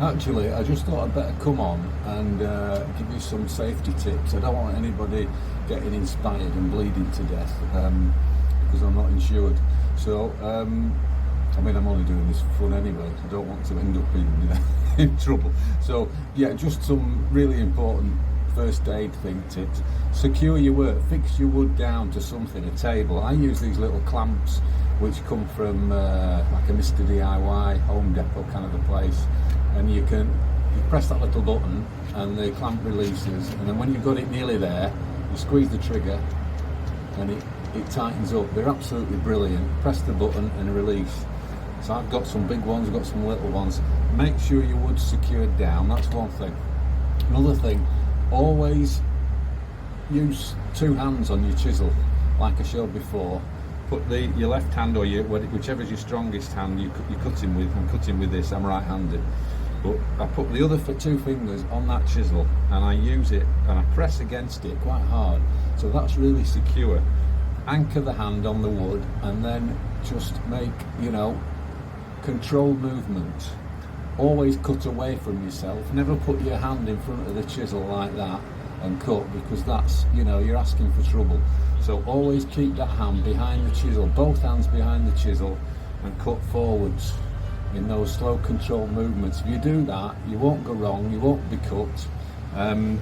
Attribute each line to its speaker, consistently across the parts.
Speaker 1: Actually, I just thought I'd better come on and give you some safety tips. I don't want anybody getting inspired and bleeding to death because I'm not insured. So, I mean, I'm only doing this for fun anyway. I don't want to end up in trouble. So, yeah, just some really important first aid thing tips. Secure your work, fix your wood down to something, a table. I use these little clamps which come from like a Mr. DIY, Home Depot kind of a place, and you press that little button and the clamp releases, and then when you've got it nearly there, you squeeze the trigger and it tightens up. They're absolutely brilliant. Press the button and release. So I've got some big ones, I've got some little ones. Make sure your wood's secured down, that's one thing. Another thing, always use two hands on your chisel, like I showed before. Put your left hand, or whichever's your strongest hand, you're cutting with. I'm cutting with this, I'm right-handed. But I put the other two fingers on that chisel and I use it and I press against it quite hard. So that's really secure. Anchor the hand on the wood and then just make, controlled movements. Always cut away from yourself. Never put your hand in front of the chisel like that and cut, because that's, you're asking for trouble. So always keep that hand behind the chisel, both hands behind the chisel, and cut forwards in those slow controlled movements. If you do that, you won't go wrong, you won't be cut, and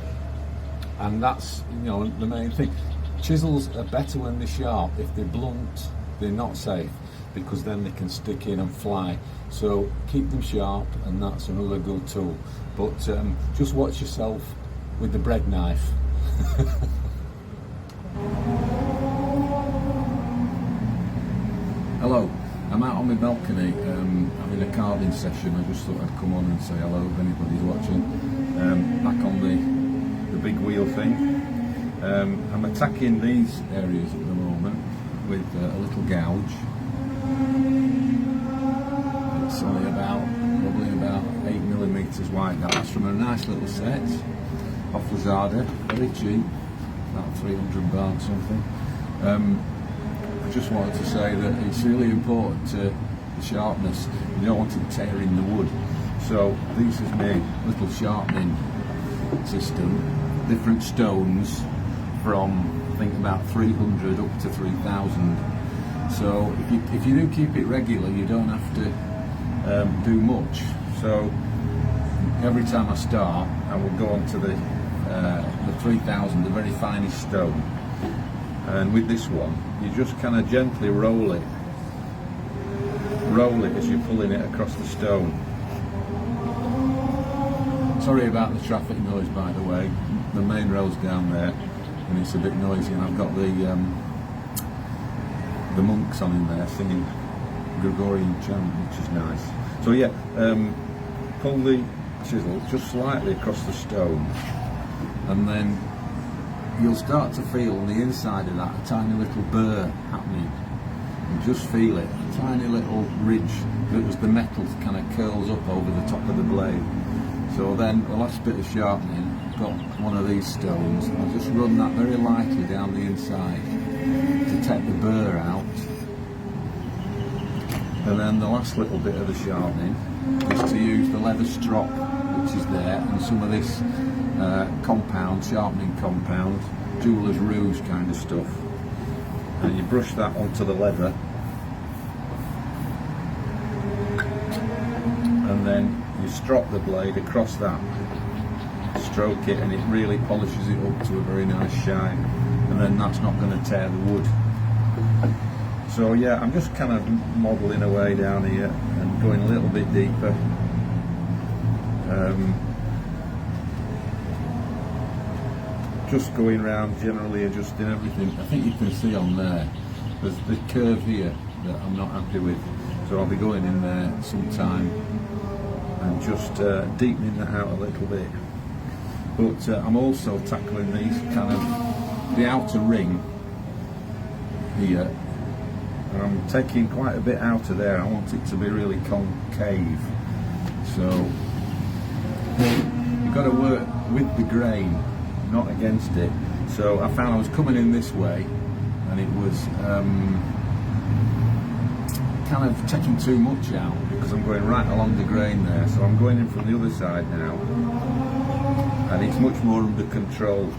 Speaker 1: that's the main thing. Chisels are better when they're sharp. If they're blunt, they're not safe, because then they can stick in and fly. So keep them sharp, and that's another good tool. But just watch yourself with the bread knife. Hello, I'm out on my balcony having a carving session. I just thought I'd come on and say hello if anybody's watching. Back on the big wheel thing. I'm attacking these areas at the moment with a little gouge. It's only probably about 8mm wide. That's from a nice little set off Lazada, very cheap, about 300 baht something. I just wanted to say that it's really important to the sharpness. You don't want it tearing the wood. So this is my little sharpening system. Different stones from, I think, about 300 up to 3,000. So if you do keep it regular, you don't have to do much. So every time I start, I will go on to the 3,000, the very finest stone. And with this one, you just kind of gently roll it as you're pulling it across the stone. Sorry about the traffic noise, by the way. The main road's down there and it's a bit noisy, and I've got the monks on in there singing Gregorian chant, which is nice. So yeah, pull the chisel just slightly across the stone, and then you'll start to feel on the inside of that a tiny little burr happening. And just feel it, a tiny little ridge that was the metal kind of curls up over the top of the blade. So then the last bit of sharpening, I've got one of these stones, I'll just run that very lightly down the inside to take the burr out. And then the last little bit of the sharpening is to use the leather strop which is there, and some of this compound, sharpening compound, jeweler's rouge kind of stuff, and you brush that onto the leather, and then you strop the blade across that, stroke it, and it really polishes it up to a very nice shine, and then that's not going to tear the wood. So yeah, I'm just kind of modelling away down here and going a little bit deeper. Just going around, generally adjusting everything. I think you can see on there, there's the curve here that I'm not happy with. So I'll be going in there sometime and just deepening that out a little bit. But I'm also tackling these kind of, the outer ring here. And I'm taking quite a bit out of there. I want it to be really concave. So you've got to work with the grain, not against it. So I found I was coming in this way and it was kind of taking too much out, because I'm going right along the grain there. So I'm going in from the other side now, and it's much more under control.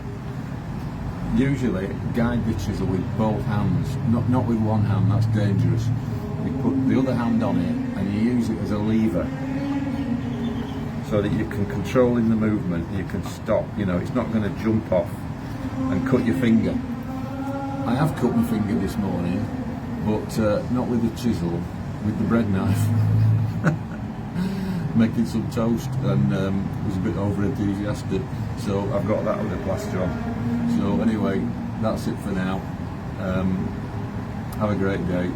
Speaker 1: Usually guide the chisel with both hands, not with one hand, that's dangerous. You put the other hand on it and you use it as a lever so that you can control in the movement, you can stop, you know, it's not going to jump off and cut your finger. I have cut my finger this morning, but not with the chisel, with the bread knife. Making some toast, and was a bit over enthusiastic, so I've got that with a plaster on. So anyway, that's it for now. Have a great day.